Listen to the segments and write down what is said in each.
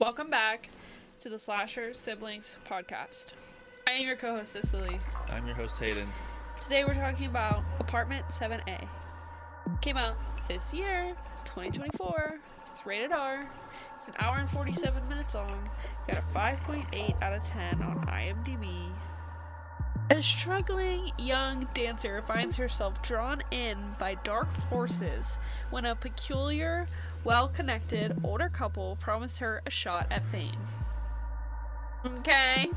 Welcome back to the Slasher Siblings podcast. I am your co-host Cicely. I'm your host Hayden. Today we're talking about Apartment 7A. Came out this year, 2024. It's rated R. It's an hour and 47 minutes long. Got a 5.8 out of 10 on IMDb. A struggling young dancer finds herself drawn in by dark forces when a peculiar, well-connected older couple promise her a shot at fame. Okay.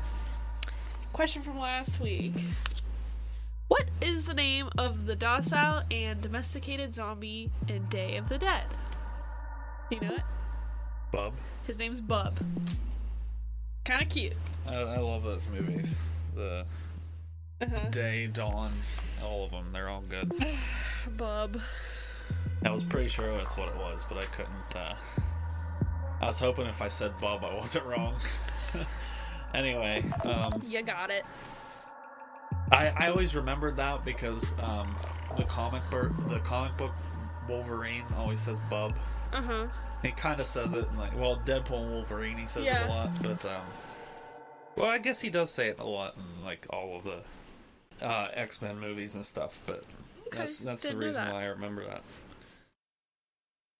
Question from last week. What is the name of the docile and domesticated zombie in Day of the Dead? Do you know it? Bub. His name's Bub. Kind of cute. I love those movies. The Day, Dawn, all of them. They're all good. Bub. I was pretty sure that's what it was, but I couldn't. I was hoping if I said Bub, I wasn't wrong. Anyway, You got it. I always remembered that because the comic book Wolverine always says Bub. He kind of says it like, Deadpool and Wolverine, he says it a lot, but I guess he does say it a lot in like all of the X-Men movies and stuff. But Okay, that's the didn't know reason that. why I remember that.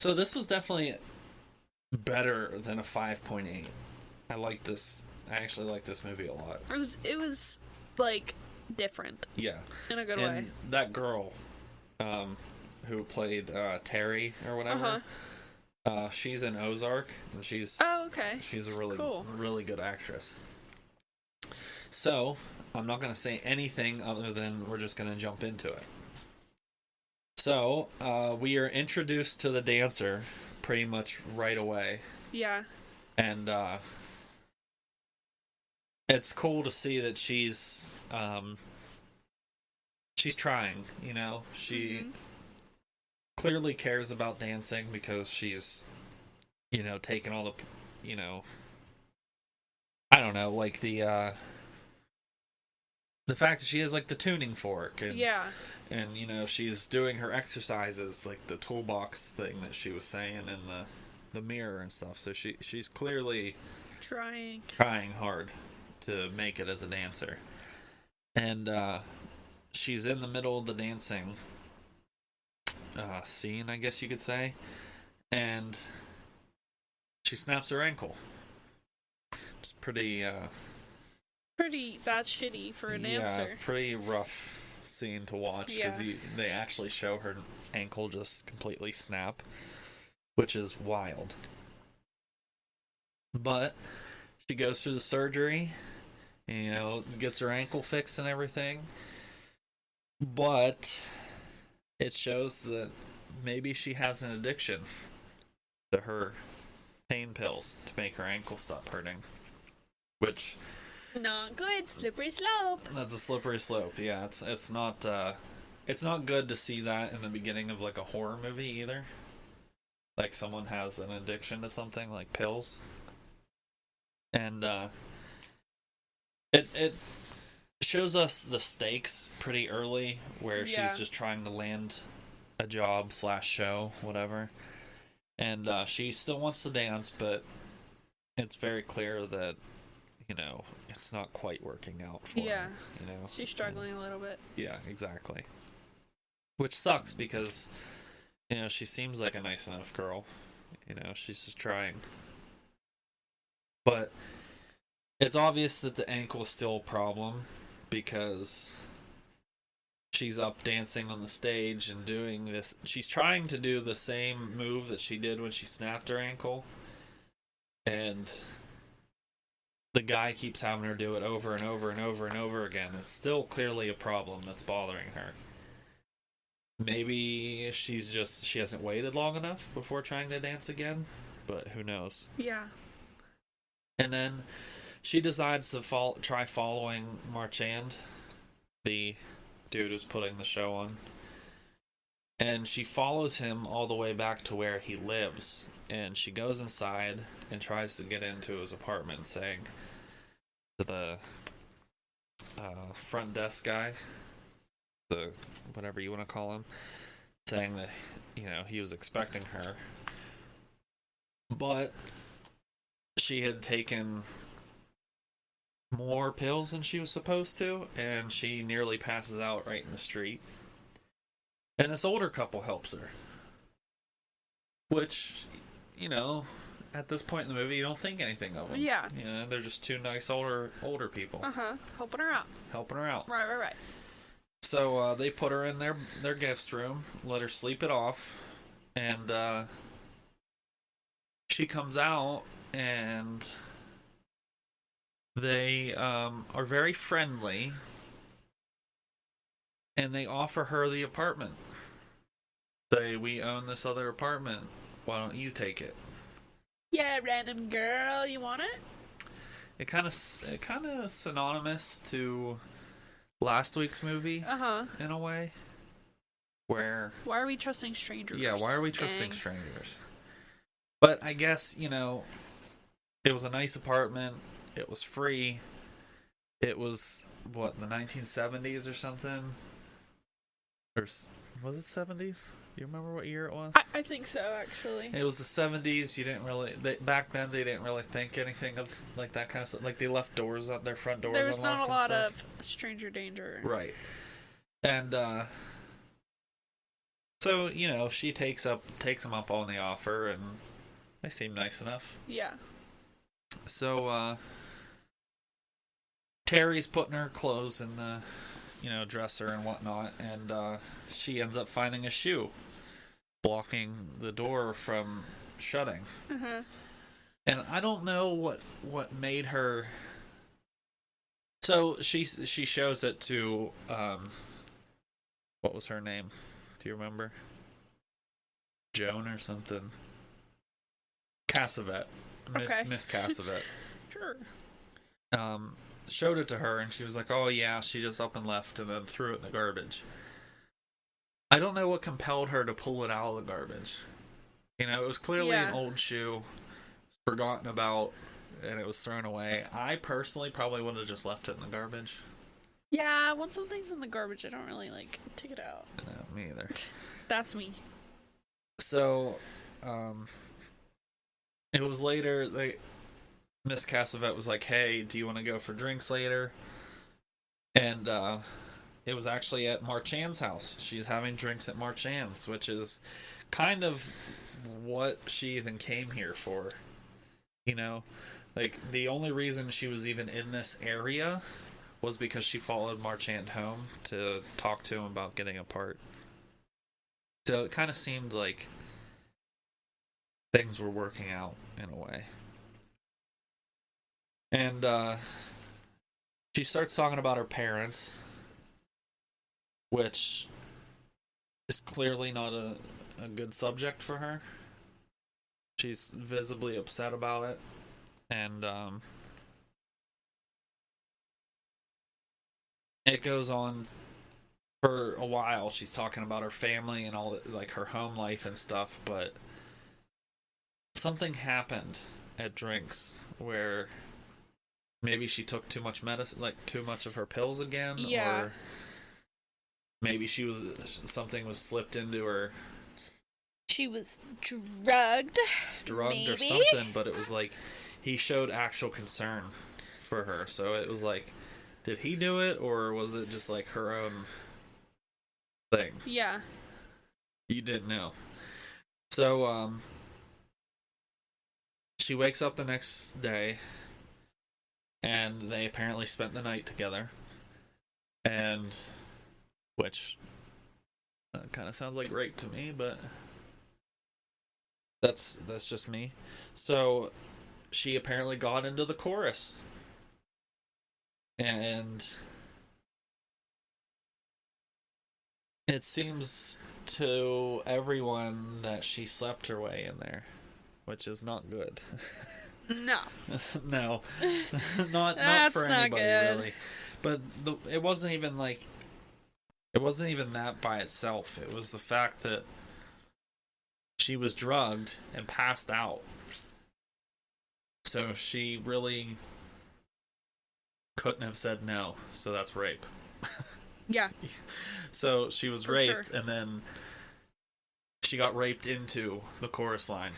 So this was definitely better than a 5.8. I like this. I actually like this movie a lot. It was like different Yeah. in a good And way. that girl who played Terry or whatever, she's in Ozark, and she's Oh, okay. she's a really Cool. really good actress. So I'm not going to say anything other than we're just going to jump into it. So we are introduced to the dancer pretty much right away, Yeah. and it's cool to see that she's trying. You know, she clearly cares about dancing because she's, taking all the, I don't know, like the fact that she has like the tuning fork and and she's doing her exercises, like the toolbox thing that she was saying, and the mirror and stuff. So she's clearly Trying. trying hard to make it as a dancer. And she's in the middle of the dancing scene, I guess you could say, and she snaps her ankle. It's pretty That's shitty for a dancer. pretty rough scene to watch, because Yeah. they actually show her ankle just completely snap, which is wild. But she goes through the surgery, gets her ankle fixed and everything. But it shows that maybe she has an addiction to her pain pills to make her ankle stop hurting. Which, Not good. Slippery slope. that's a slippery slope. Yeah, it's not good to see that in the beginning of like a horror movie either. Like someone has an addiction to something like pills. And it shows us the stakes pretty early, where Yeah. she's just trying to land a job / show, whatever. And she still wants to dance, but it's very clear that, it's not quite working out for Yeah. her, She's struggling a little bit. Yeah, exactly. Which sucks because, she seems like a nice enough girl. She's just trying. But it's obvious that the ankle is still a problem, because she's up dancing on the stage and doing this. She's trying to do the same move that she did when she snapped her ankle. And the guy keeps having her do it over and over and over and over again. It's still clearly a problem that's bothering her. Maybe she hasn't waited long enough before trying to dance again, but who knows. Yeah. And then she decides to try following Marchand, the dude who's putting the show on. And she follows him all the way back to where he lives. And she goes inside and tries to get into his apartment, saying to the front desk guy, the whatever you want to call him, saying that, he was expecting her. But she had taken more pills than she was supposed to, and she nearly passes out right in the street. And this older couple helps her. Which, you know, at this point in the movie, you don't think anything of them. Yeah. You know, they're just two nice older people. Helping her out. Helping her out. Right. So they put her in their guest room, let her sleep it off, and she comes out, and they are very friendly, and they offer her the apartment. Say, we own this other apartment. Why don't you take it? Yeah, random girl, you want it? It kind of synonymous to last week's movie, in a way, where why are we trusting strangers? Yeah, why are we trusting strangers? But I guess, you know, it was a nice apartment. It was free. It was what, the 1970s or something, or was it 70s? Do you remember what year it was? I think so, actually. It was the 70s. You didn't really... back then, they didn't really think anything of, like, that kind of stuff. Like, they left doors on their front doors unlocked. There was not a lot of stranger danger. Right. And, so, you know, she takes them up on the offer, and they seem nice enough. Yeah. So, Terry's putting her clothes in the, you know, dresser and whatnot, and, she ends up finding a shoe blocking the door from shutting. And I don't know what made her. So she shows it to what was her name? Do you remember? Joan or something. Cassavet. Miss Cassavet. Sure. Showed it to her, and she was like, "Oh yeah," she just up and left and then threw it in the garbage. I don't know what compelled her to pull it out of the garbage. You know, it was clearly an old shoe, forgotten about, and it was thrown away. I personally probably would have just left it in the garbage. Yeah, when something's in the garbage, I don't really, take it out. No, me either. That's me. So, it was later, Miss Cassavet was like, "Hey, do you want to go for drinks later?" And, it was actually at Marchand's house. She's having drinks at Marchand's, which is kind of what she even came here for. You know? Like, the only reason she was even in this area was because she followed Marchand home to talk to him about getting a part. So it kind of seemed like things were working out in a way. And, she starts talking about her parents, which is clearly not a good subject for her. She's visibly upset about it. And it goes on for a while. She's talking about her family and all that, like her home life and stuff, but something happened at drinks where maybe she took too much medicine, like too much of her pills again, or maybe something was slipped into her. She was drugged maybe? Or something, but it was like he showed actual concern for her. So it was like, did he do it, or was it just like her own thing? Yeah. You didn't know. So she wakes up the next day, and they apparently spent the night together. And which kind of sounds like rape to me, but that's just me. So she apparently got into the chorus, and it seems to everyone that she slept her way in there, which is not good. No. No. not for anybody, really. But it wasn't even that by itself. It was the fact that she was drugged and passed out. So she really couldn't have said no. So that's rape. Yeah. So she was raped, and then she got raped into the chorus line.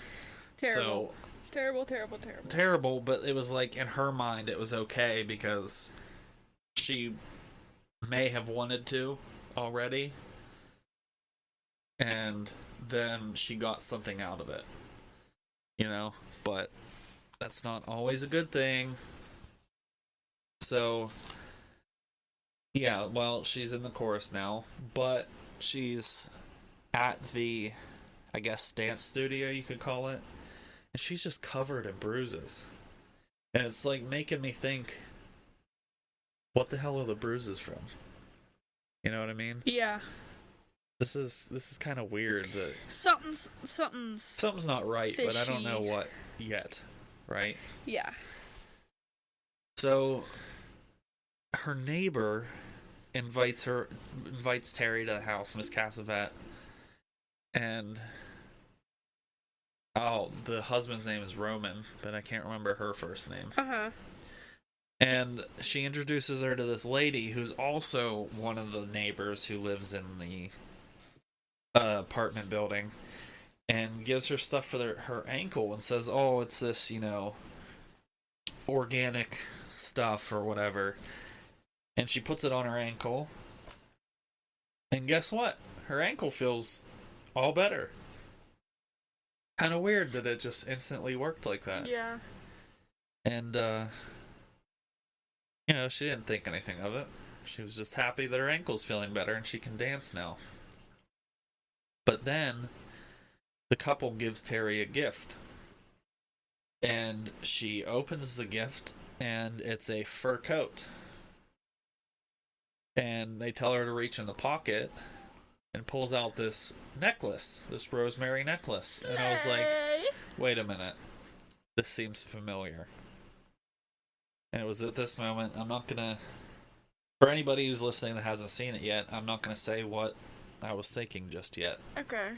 Terrible. So Terrible, terrible, terrible. Terrible, but it was like in her mind it was okay because she may have wanted to already, and then she got something out of it, you know, but that's not always a good thing. So yeah, well, she's in the chorus now, but she's at the, I guess, dance studio, you could call it, and she's just covered in bruises. And it's like making me think, what the hell are the bruises from? You know what I mean? Yeah. This is kind of weird. That Something's not right, fishy. but I don't know what yet, right? Yeah. So her neighbor invites Terry to the house, Miss Cassavet, and the husband's name is Roman, but I can't remember her first name. Uh-huh. And she introduces her to this lady who's also one of the neighbors who lives in the apartment building, and gives her stuff for her ankle and says, oh, it's this, you know, organic stuff or whatever. And she puts it on her ankle, and guess what? Her ankle feels all better. Kind of weird that it just instantly worked like that. Yeah. And, you know, she didn't think anything of it. She was just happy that her ankle's feeling better and she can dance now. But then, the couple gives Terry a gift. And she opens the gift, and it's a fur coat. And they tell her to reach in the pocket, and pulls out this necklace, this rosemary necklace. And I was like, wait a minute. This seems familiar. And it was at this moment, I'm not gonna, for anybody who's listening that hasn't seen it yet, I'm not gonna say what I was thinking just yet. Okay.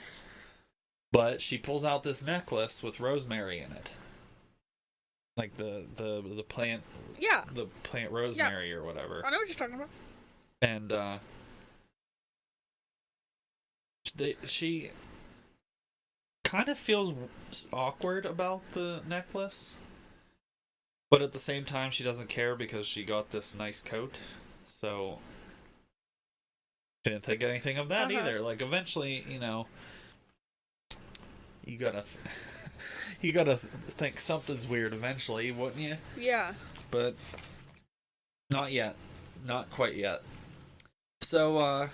But she pulls out this necklace with rosemary in it. Like the plant. Yeah. The plant rosemary or whatever. I know what you're talking about. And she kind of feels awkward about the necklace, but at the same time she doesn't care because she got this nice coat, so she didn't think anything of that either. Like, eventually, you know, you gotta think something's weird eventually, wouldn't you? Yeah. But not yet. Not quite yet. So,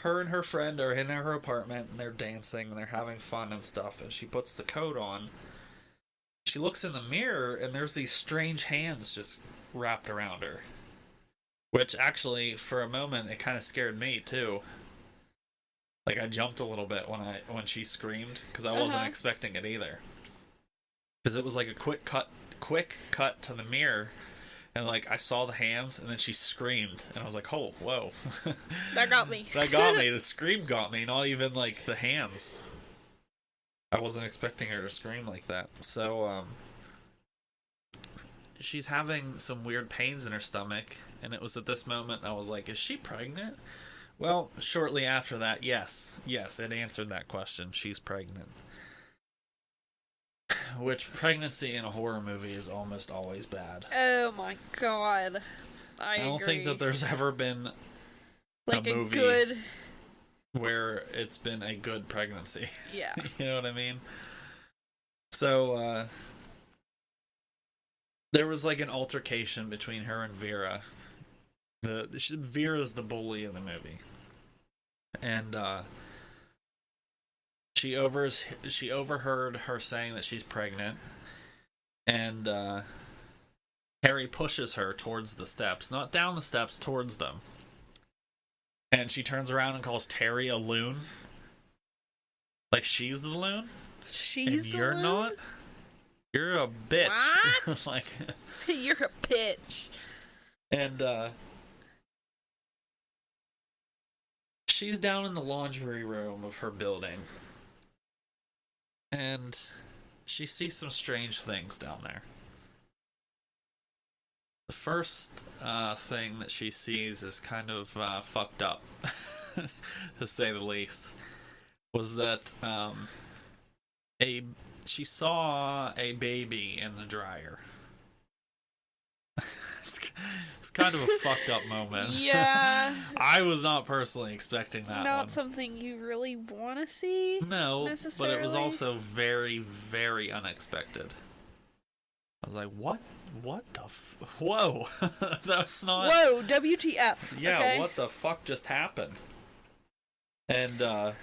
her and her friend are in her apartment, and they're dancing, and they're having fun and stuff, and she puts the coat on. She looks in the mirror, and there's these strange hands just wrapped around her. Which, actually, for a moment, it kind of scared me, too. Like, I jumped a little bit when she screamed, because I wasn't expecting it either. Because it was like a quick cut to the mirror, and like I saw the hands, and then she screamed, and I was like, "Oh, whoa!" That got me. That got me. The scream got me. Not even like the hands. I wasn't expecting her to scream like that. So, she's having some weird pains in her stomach, and it was at this moment I was like, "Is she pregnant?" Well, shortly after that, yes, it answered that question. She's pregnant. Which, pregnancy in a horror movie is almost always bad. Oh my god. I don't agree. think that there's ever been like a movie good where it's been a good pregnancy. Yeah. You know what I mean? So, there was like an altercation between her and Vera. Vera's the bully in the movie. And, she overheard her saying that she's pregnant, and Harry pushes her towards the steps, not down the steps, towards them. And she turns around and calls Terry a loon. Like she's the loon? She's and the you're loon? not? You're a bitch. What? Like you're a bitch. And she's down in the laundry room of her building. And she sees some strange things down there. The first thing that she sees is kind of fucked up, to say the least. Was that a she saw a baby in the dryer. It's kind of a fucked up moment. Yeah. I was not personally expecting that Not one. something you really want to see. No, but it was necessarily. also very, very unexpected. I was like, what? What the whoa. That's not... Whoa, WTF. Yeah, okay? what the fuck just happened? And, I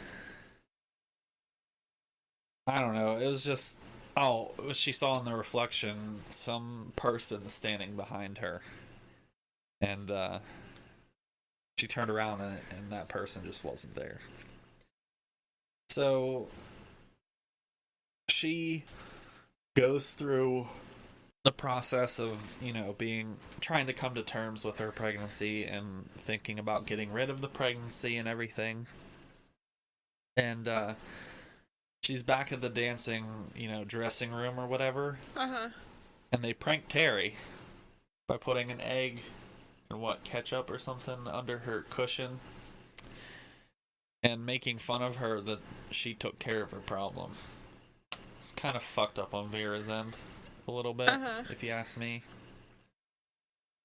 don't know, it was just... Oh, she saw in the reflection some person standing behind her. And, she turned around and that person just wasn't there. So, she goes through the process of, trying to come to terms with her pregnancy and thinking about getting rid of the pregnancy and everything. And, she's back at the dancing, dressing room or whatever. Uh-huh. And they prank Terry by putting an egg and ketchup or something under her cushion. And making fun of her that she took care of her problem. It's kind of fucked up on Vera's end. A little bit, if you ask me.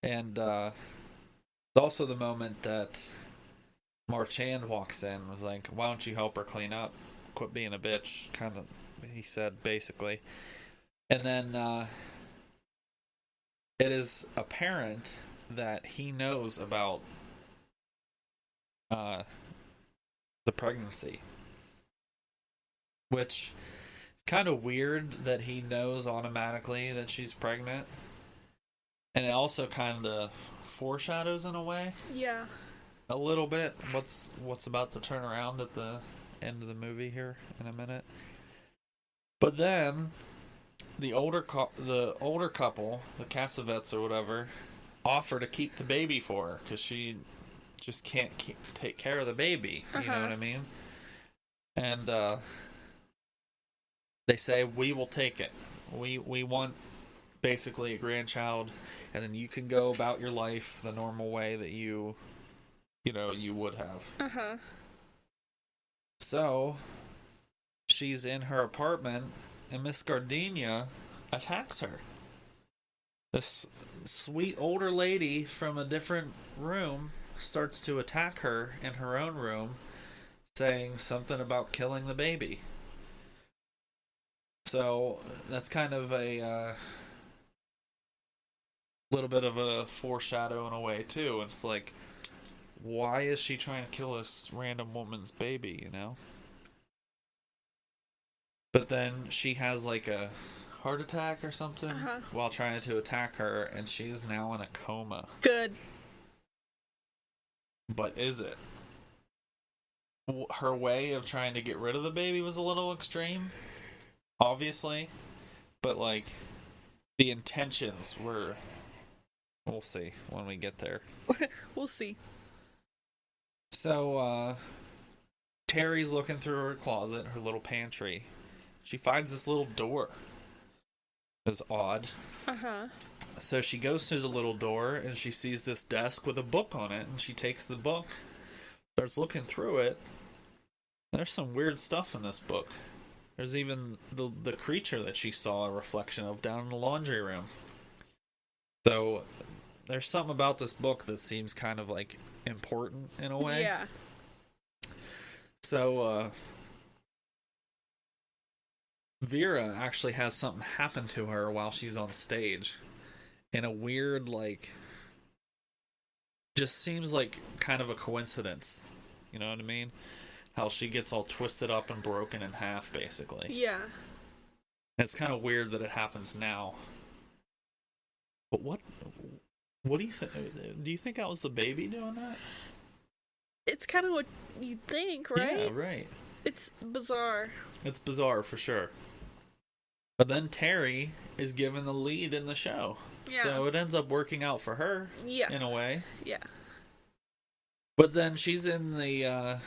And, it's also the moment that Marchand walks in and was like, why don't you help her clean up? Quit being a bitch, kind of, he said, basically. And then it is apparent that he knows about the pregnancy, which is kind of weird that he knows automatically that she's pregnant, and it also kind of foreshadows in a way, Yeah. a little bit what's about to turn around at the end of the movie here in a minute. But then the older couple, the Cassavetes or whatever, offer to keep the baby for her because she just can't take care of the baby. You know what I mean? And they say, we will take it. We want basically a grandchild, and then you can go about your life the normal way that you would have. So she's in her apartment, and Miss Gardenia attacks her. This sweet older lady from a different room starts to attack her in her own room, saying something about killing the baby. So that's kind of a little bit of a foreshadow in a way too. It's like, why is she trying to kill this random woman's baby, But then she has like a heart attack or something while trying to attack her, and she is now in a coma. Good. But is it? Her way of trying to get rid of the baby was a little extreme, obviously, but like the intentions were... We'll see when we get there. We'll see. So, Terry's looking through her closet, her little pantry. She finds this little door. It's odd. So she goes through the little door, and she sees this desk with a book on it, and she takes the book, starts looking through it. There's some weird stuff in this book. There's even the creature that she saw a reflection of down in the laundry room. So there's something about this book that seems kind of like important in a way. Yeah. So Vera actually has something happen to her while she's on stage in a weird, like, just seems like kind of a coincidence. You know what I mean? How she gets all twisted up and broken in half, basically. Yeah. It's kind of weird that it happens now. But what do you think? Do you think that was the baby doing that? It's kind of what you'd think, right? Yeah, right. It's bizarre. It's bizarre for sure. But then Terry is given the lead in the show. Yeah. So it ends up working out for her. Yeah. In a way. Yeah. But then she's in the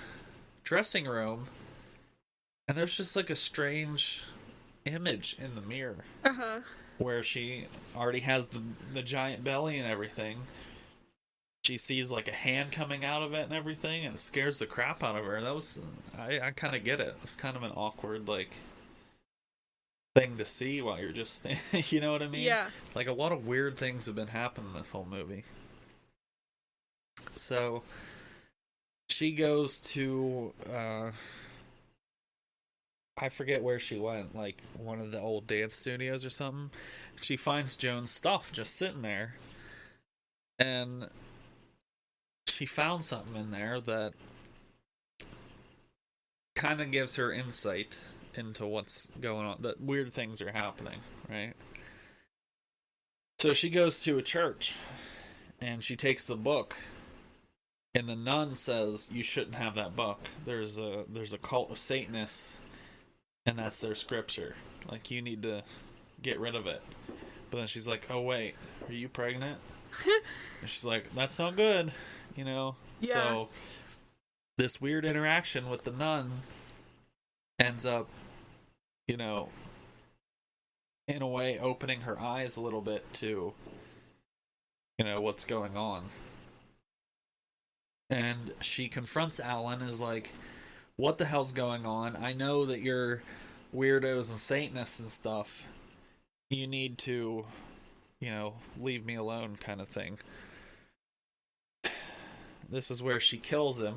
dressing room, and there's just like a strange image in the mirror. Where she already has the giant belly and everything. She sees like a hand coming out of it and everything, and it scares the crap out of her. That was... I kind of get it. It's kind of an awkward, like... thing to see while you're just you know what I mean? Yeah. Like a lot of weird things have been happening this whole movie. So she goes to I forget where she went, like one of the old dance studios or something. She finds Joan's stuff just sitting there. And she found something in there that kind of gives her insight into what's going on, that weird things are happening, right? So she goes to a church and she takes the book, and the nun says you shouldn't have that book. There's a cult of Satanists, and that's their scripture. Like, you need to get rid of it. But then she's like, oh wait, are you pregnant? And she's like, that's not good, you know? Yeah. So this weird interaction with the nun ends up, you know, in a way opening her eyes a little bit to, you know, what's going on. And she confronts Alan, is like, what the hell's going on? I know that you're weirdos and Satanists and stuff. You need to, you know, leave me alone, kind of thing. This is where she kills him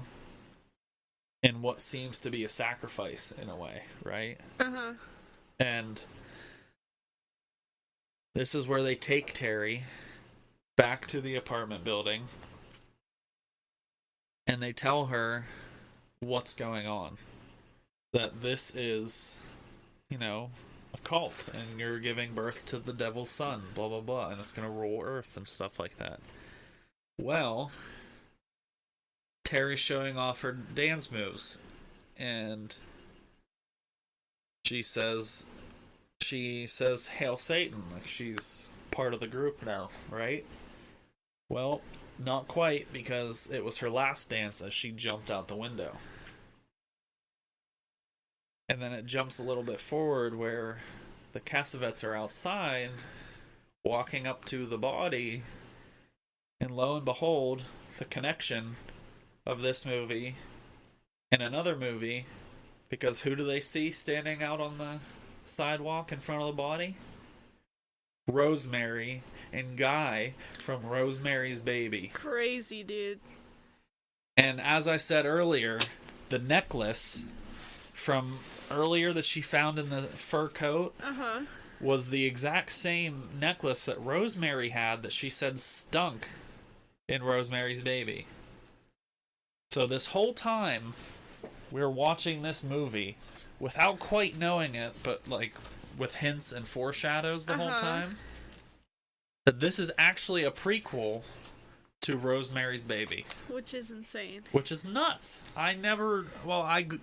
in what seems to be a sacrifice, in a way, right? Uh-huh. And this is where they take Terry back to the apartment building, and they tell her what's going on. That this is, you know, a cult, and you're giving birth to the devil's son, blah, blah, blah, and it's going to rule Earth and stuff like that. Well, Terry's showing off her dance moves, and she says, Hail Satan, like she's part of the group now, right? Well, not quite, because it was her last dance as she jumped out the window. And then it jumps a little bit forward where the Cassavetes are outside walking up to the body, and lo and behold, the connection of this movie and another movie, because who do they see standing out on the sidewalk in front of the body? Rosemary and Guy from Rosemary's Baby. Crazy, dude. And as I said earlier, the necklace from earlier that she found in the fur coat was the exact same necklace that Rosemary had that she said stunk in Rosemary's Baby. So this whole time we're watching this movie without quite knowing it, but like with hints and foreshadows the whole time, that this is actually a prequel to Rosemary's Baby. Which is insane. Which is nuts. I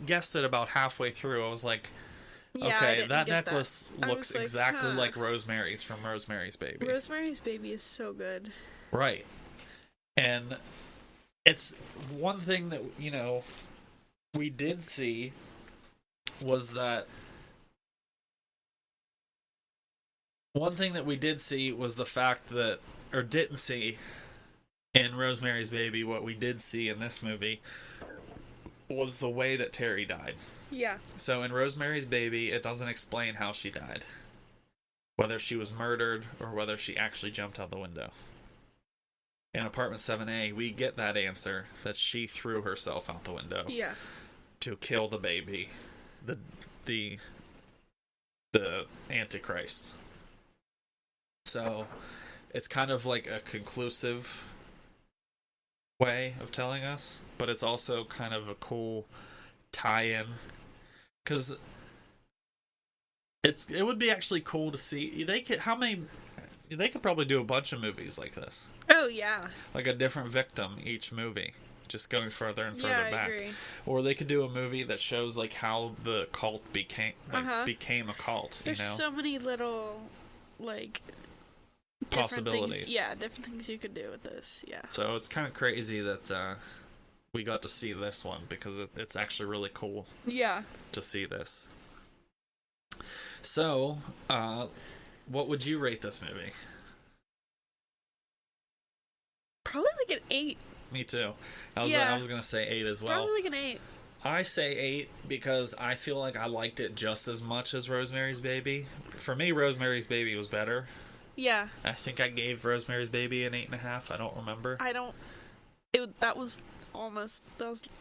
guessed it about halfway through. I was like, yeah, okay, that necklace looks like, exactly like Rosemary's from Rosemary's Baby. Rosemary's Baby is so good. Right. And it's one thing that, you know, we did see was the fact that, or didn't see in Rosemary's Baby, what we did see in this movie was the way that Terry died. Yeah. So in Rosemary's Baby, it doesn't explain how she died. Whether she was murdered or whether she actually jumped out the window. In Apartment 7A, we get that answer, that she threw herself out the window. Yeah. To kill the baby. The Antichrist. So it's kind of like a conclusive way of telling us, but it's also kind of a cool tie-in, because it would be actually cool to see. They could probably do a bunch of movies like this. Oh yeah, like a different victim each movie, just going further and further back. I agree. Or they could do a movie that shows like how the cult became a cult. There's so many little like possibilities. Different things you could do with this. Yeah. So it's kind of crazy that we got to see this one, because it's actually really cool. Yeah. To see this. So, what would you rate this movie? Probably like an 8. Me too. I was gonna say 8 as well. Probably like an 8. I say 8 because I feel like I liked it just as much as Rosemary's Baby. For me, Rosemary's Baby was better. Yeah. I think I gave Rosemary's Baby an 8.5. I don't remember. That was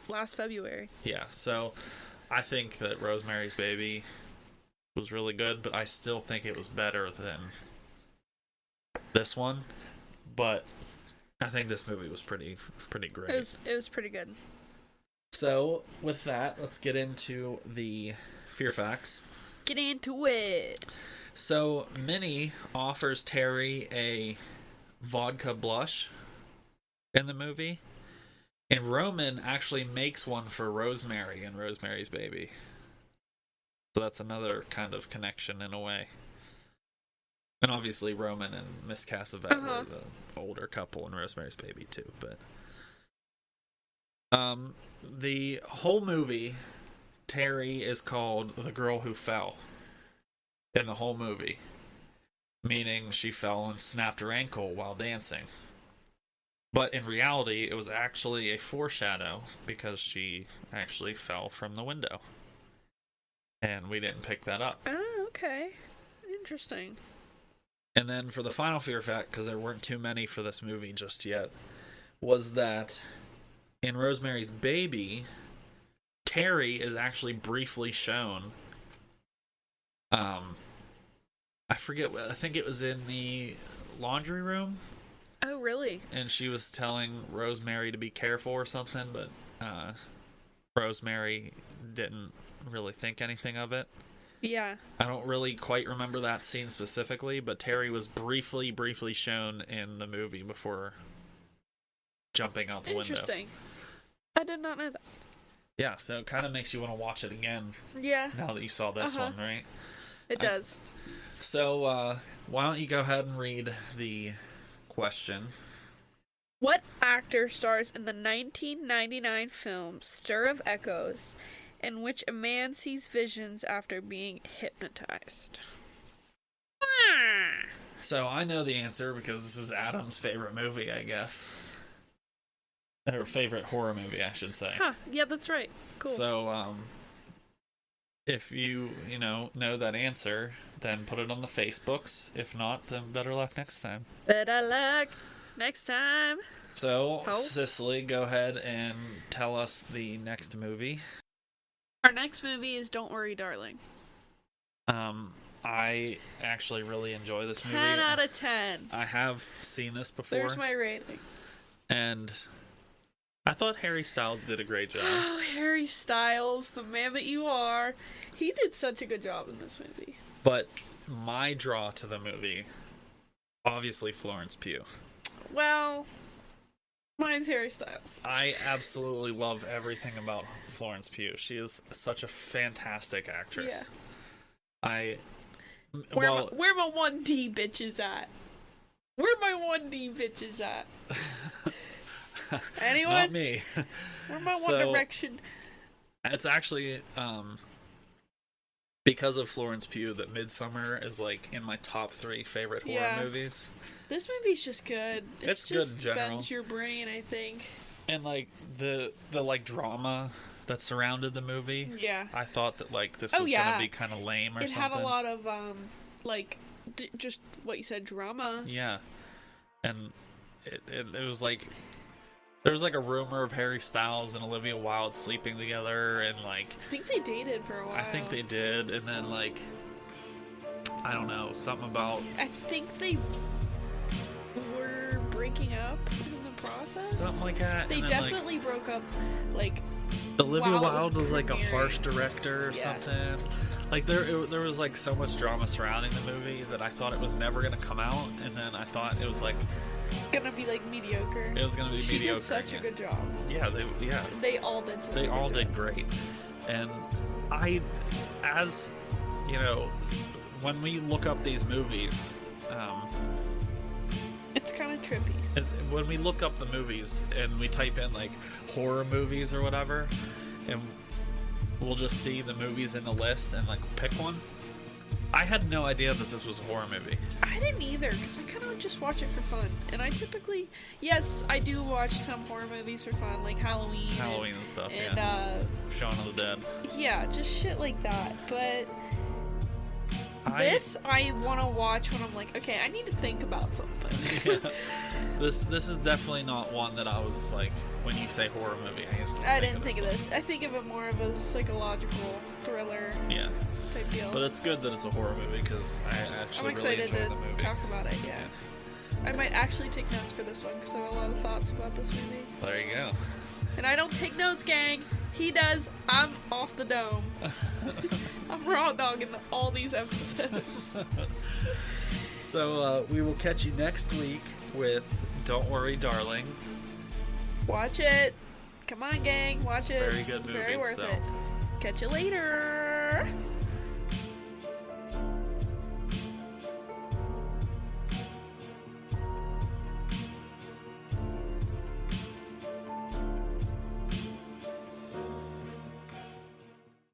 last February. Yeah, so I think that Rosemary's Baby was really good, but I still think it was better than this one. But I think this movie was pretty great. It was pretty good. So, with that, let's get into the fear facts. Let's get into it. So, Minnie offers Terry a vodka blush in the movie, and Roman actually makes one for Rosemary in Rosemary's Baby. So that's another kind of connection in a way. And obviously Roman and Miss Cassavet were the older couple in Rosemary's Baby too, but the whole movie, Terry is called the girl who fell in the whole movie, meaning she fell and snapped her ankle while dancing. But in reality, it was actually a foreshadow because she actually fell from the window. And we didn't pick that up. Oh, okay. Interesting. And then for the final fear fact, because there weren't too many for this movie just yet, was that in Rosemary's Baby, Terry is actually briefly shown. I forget. I think it was in the laundry room. Oh, really? And she was telling Rosemary to be careful or something, but Rosemary didn't really think anything of it. Yeah. I don't really quite remember that scene specifically, but Terry was briefly shown in the movie before jumping out the window. Interesting. I did not know that. Yeah, so it kind of makes you want to watch it again. Yeah. Now that you saw this one, right? It does. So, why don't you go ahead and read the question? What actor stars in the 1999 film Stir of Echoes, in which a man sees visions after being hypnotized? So I know the answer because this is Adam's favorite movie, I guess. Or favorite horror movie, I should say. Huh, yeah, that's right. Cool. So, if you know that answer, then put it on the Facebooks. If not, then better luck next time. Better luck next time. So, Cicely, go ahead and tell us the next movie. Our next movie is Don't Worry, Darling. I actually really enjoy this movie. 10 out of 10. I have seen this before. There's my rating. And I thought Harry Styles did a great job. Oh, Harry Styles, the man that you are. He did such a good job in this movie. But my draw to the movie, obviously Florence Pugh. Well, mine's Harry Styles. I absolutely love everything about Florence Pugh. She is such a fantastic actress. Yeah. Where my 1D bitches at? Where my 1D bitches at? Anyone? Not me. Where my One Direction? It's actually because of Florence Pugh that Midsommar is like in my top 3 favorite horror movies. This movie's just good. It's good in general. Bends your brain, I think. And like the like drama that surrounded the movie. Yeah. I thought that like this was gonna be kind of lame or something. It had a lot of like just what you said, drama. Yeah. And it was like there was like a rumor of Harry Styles and Olivia Wilde sleeping together, and like I think they dated for a while. I think they did, and then like I don't know, something about I think they were breaking up in the process. Something like that. They definitely broke up like Olivia Wilde was like a harsh director or something. Like there was like so much drama surrounding the movie that I thought it was never gonna come out, and then I thought it was like gonna be like mediocre. It was gonna be mediocre. She did such a good job. Yeah, they all did. They all did great, and as you know, when we look up these movies, it's kind of trippy. When we look up the movies and we type in like horror movies or whatever, and we'll just see the movies in the list and like pick one. I had no idea that this was a horror movie. I didn't either, because I kind of just watch it for fun. And I typically, yes, I do watch some horror movies for fun, like Halloween. And stuff, and, yeah. Shaun of the Dead. Yeah, just shit like that. But this I want to watch when I'm like, okay, I need to think about something. Yeah. This is definitely not one that I was like, when you say horror movie, I didn't think of this. I think of it more of a psychological thriller. Yeah. Type deal. But it's good that it's a horror movie because I actually I'm excited really enjoy the movie. to talk about it. Yeah. I might actually take notes for this one because I have a lot of thoughts about this movie. There you go. And I don't take notes, gang. He does. I'm off the dome. I'm raw dogging all these episodes. So we will catch you next week with Don't Worry, Darling. Watch it. Come on, gang. Watch it. Very good movie. Very worth it. Catch you later.